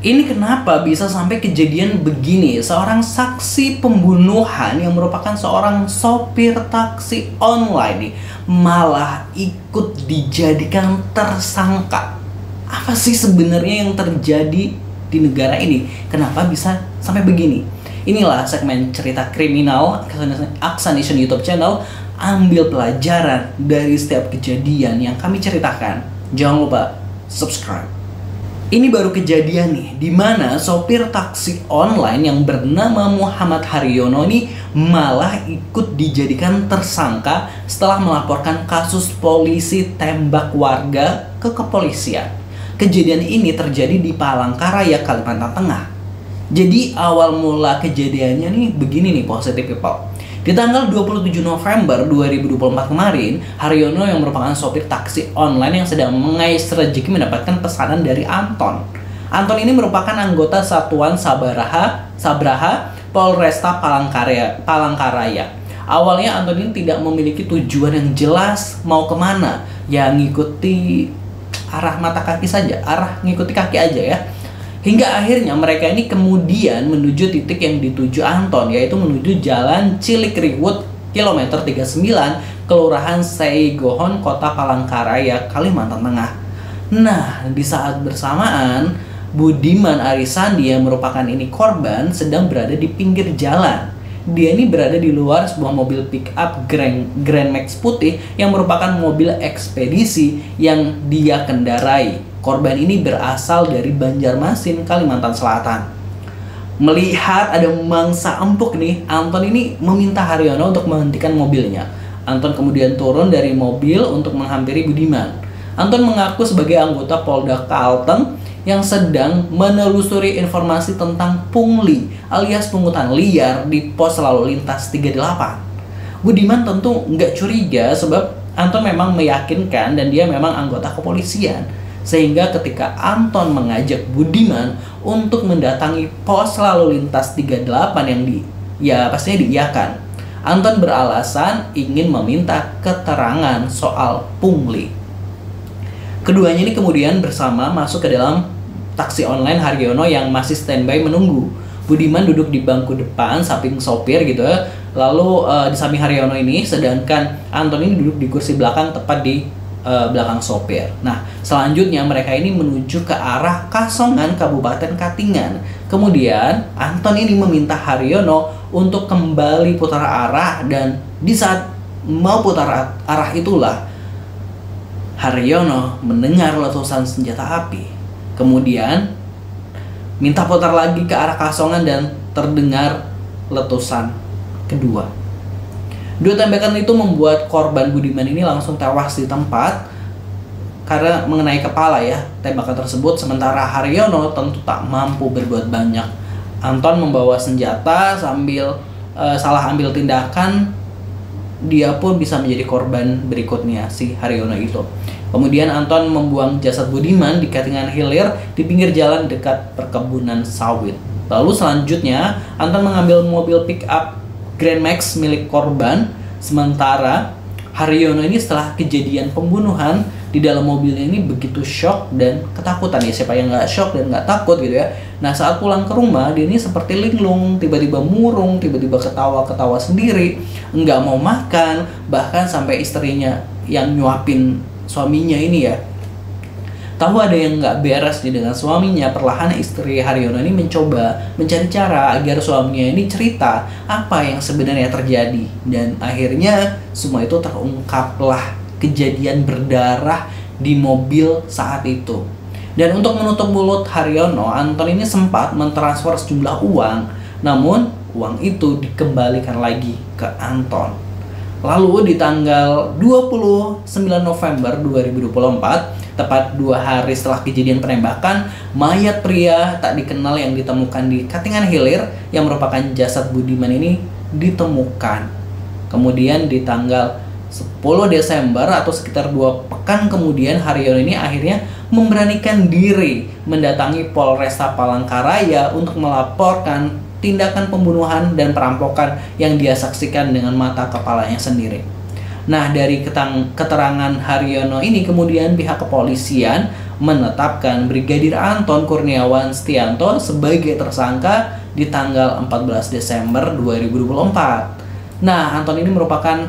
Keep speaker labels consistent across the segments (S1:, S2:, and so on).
S1: Ini kenapa bisa sampai kejadian begini? Seorang saksi pembunuhan yang merupakan seorang sopir taksi online nih, malah ikut dijadikan tersangka. Apa sih sebenarnya yang terjadi di negara ini? Kenapa bisa sampai begini? Inilah segmen cerita kriminal Aksanation YouTube channel. Ambil pelajaran dari setiap kejadian yang kami ceritakan. Jangan lupa subscribe. Ini baru kejadian nih, di mana sopir taksi online yang bernama Muhammad Haryono ini malah ikut dijadikan tersangka setelah melaporkan kasus polisi tembak warga ke kepolisian. Kejadian ini terjadi di Palangkaraya, Kalimantan Tengah. Jadi awal mula kejadiannya nih begini nih, positive people. Di tanggal 27 November 2024 kemarin, Haryono yang merupakan sopir taksi online yang sedang mengais rezeki mendapatkan pesanan dari Anton. Anton ini merupakan anggota Satuan Sabraha Polresta Palangkaraya. Awalnya Anton ini tidak memiliki tujuan yang jelas mau kemana, ya ngikuti arah mata kaki saja, ngikuti kaki aja ya. Hingga akhirnya mereka ini kemudian menuju titik yang dituju Anton, yaitu menuju Jalan Cilikriwut kilometer 39, Kelurahan Seigohon, Kota Palangkaraya, Kalimantan Tengah. Nah, di saat bersamaan, Budiman Arisandi yang merupakan ini korban sedang berada di pinggir jalan. Dia ini berada di luar sebuah mobil pick up Grand Max putih yang merupakan mobil ekspedisi yang dia kendarai. Korban ini berasal dari Banjarmasin, Kalimantan Selatan. Melihat ada mangsa empuk nih, Anton ini meminta Haryono untuk menghentikan mobilnya. Anton kemudian turun dari mobil untuk menghampiri Budiman. Anton mengaku sebagai anggota Polda Kalteng yang sedang menelusuri informasi tentang pungli alias pungutan liar di pos lalu lintas 38. Budiman tentu nggak curiga sebab Anton memang meyakinkan dan dia memang anggota kepolisian. Sehingga ketika Anton mengajak Budiman untuk mendatangi pos lalu lintas 38 yang pastinya diiyakan. Anton beralasan ingin meminta keterangan soal pungli. Keduanya ini kemudian bersama masuk ke dalam taksi online Haryono yang masih standby menunggu. Budiman duduk di bangku depan samping sopir gitu ya. Lalu di samping Haryono ini, sedangkan Anton ini duduk di kursi belakang tepat di belakang sopir. Nah, selanjutnya mereka ini menuju ke arah Kasongan, Kabupaten Katingan. Kemudian Anton ini meminta Haryono untuk kembali putar arah, dan di saat mau putar arah itulah Haryono mendengar letusan senjata api. Kemudian minta putar lagi ke arah Kasongan dan terdengar letusan kedua. Dua tembakan itu membuat korban Budiman ini langsung tewas di tempat karena mengenai kepala ya tembakan tersebut. Sementara Haryono tentu tak mampu berbuat banyak. Anton membawa senjata sambil salah ambil tindakan, dia pun bisa menjadi korban berikutnya si Haryono itu. Kemudian Anton membuang jasad Budiman di Katingan Hilir di pinggir jalan dekat perkebunan sawit. Lalu selanjutnya Anton mengambil mobil pick up Grand Max milik korban. Sementara Haryono ini setelah kejadian pembunuhan di dalam mobilnya ini begitu shock dan ketakutan ya. Siapa yang nggak shock dan nggak takut gitu ya. Nah, saat pulang ke rumah dia ini seperti linglung, tiba-tiba murung, tiba-tiba ketawa-ketawa sendiri, nggak mau makan, bahkan sampai istrinya yang nyuapin suaminya ini ya tahu ada yang nggak beres nih dengan suaminya. Perlahan istri Haryono ini mencoba mencari cara agar suaminya ini cerita apa yang sebenarnya terjadi. Dan akhirnya semua itu terungkaplah kejadian berdarah di mobil saat itu. Dan untuk menutup mulut Haryono, Anton ini sempat mentransfer sejumlah uang. Namun uang itu dikembalikan lagi ke Anton. Lalu di tanggal 29 November 2024, tepat 2 hari setelah kejadian penembakan, mayat pria tak dikenal yang ditemukan di Katingan Hilir yang merupakan jasad Budiman ini ditemukan. Kemudian di tanggal 10 Desember atau sekitar 2 pekan kemudian, Haryono ini akhirnya memberanikan diri mendatangi Polresta Palangkaraya untuk melaporkan tindakan pembunuhan dan perampokan yang dia saksikan dengan mata kepalanya sendiri. Nah, dari keterangan Haryono ini kemudian pihak kepolisian menetapkan Brigadir Anton Kurniawan Setianto sebagai tersangka di tanggal 14 Desember 2024. Nah, Anton ini merupakan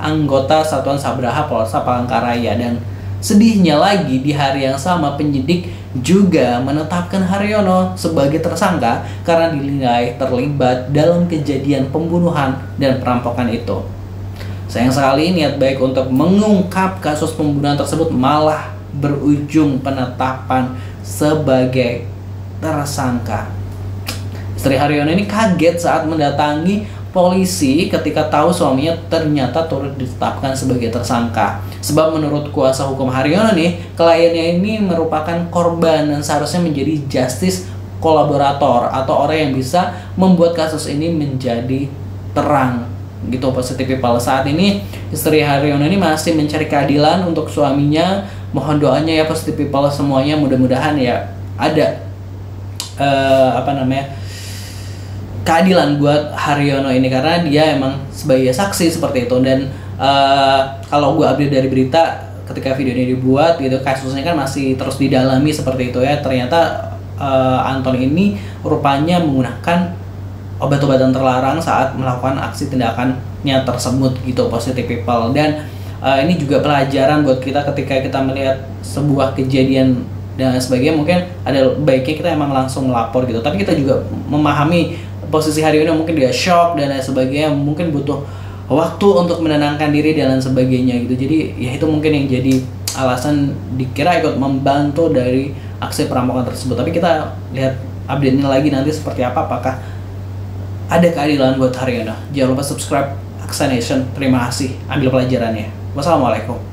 S1: anggota Satuan Sabraha Polresta Palangkaraya, dan sedihnya lagi di hari yang sama penyidik juga menetapkan Haryono sebagai tersangka karena dinilai terlibat dalam kejadian pembunuhan dan perampokan itu. Sayang sekali niat baik untuk mengungkap kasus pembunuhan tersebut malah berujung penetapan sebagai tersangka. Istri Haryono ini kaget saat mendatangi polisi ketika tahu suaminya ternyata turut ditetapkan sebagai tersangka. Sebab menurut kuasa hukum Haryono nih, kliennya ini merupakan korban dan seharusnya menjadi justice kolaborator atau orang yang bisa membuat kasus ini menjadi terang. Gitu Positive People. Saat ini istri Haryono ini masih mencari keadilan untuk suaminya. Mohon doanya ya Positive People semuanya, mudah-mudahan ya ada keadilan buat Haryono ini, karena dia emang sebagai saksi seperti itu. Dan kalau gue update dari berita ketika video ini dibuat gitu, kasusnya kan masih terus didalami seperti itu ya. Ternyata Anton ini rupanya menggunakan obat-obatan terlarang saat melakukan aksi tindakannya tersebut gitu Positive People. Dan ini juga pelajaran buat kita ketika kita melihat sebuah kejadian dan sebagainya. Mungkin ada baiknya kita emang langsung melapor gitu, tapi kita juga memahami posisi Haryono, mungkin dia shock dan lain sebagainya, mungkin butuh waktu untuk menenangkan diri dan lain sebagainya gitu. Jadi ya itu mungkin yang jadi alasan dikira ikut membantu dari aksi perampokan tersebut. Tapi kita lihat update-nya lagi nanti seperti apa, apakah ada keadilan buat Haryono. Jangan lupa subscribe Aksa Nation. Terima kasih, ambil pelajarannya. Wassalamualaikum.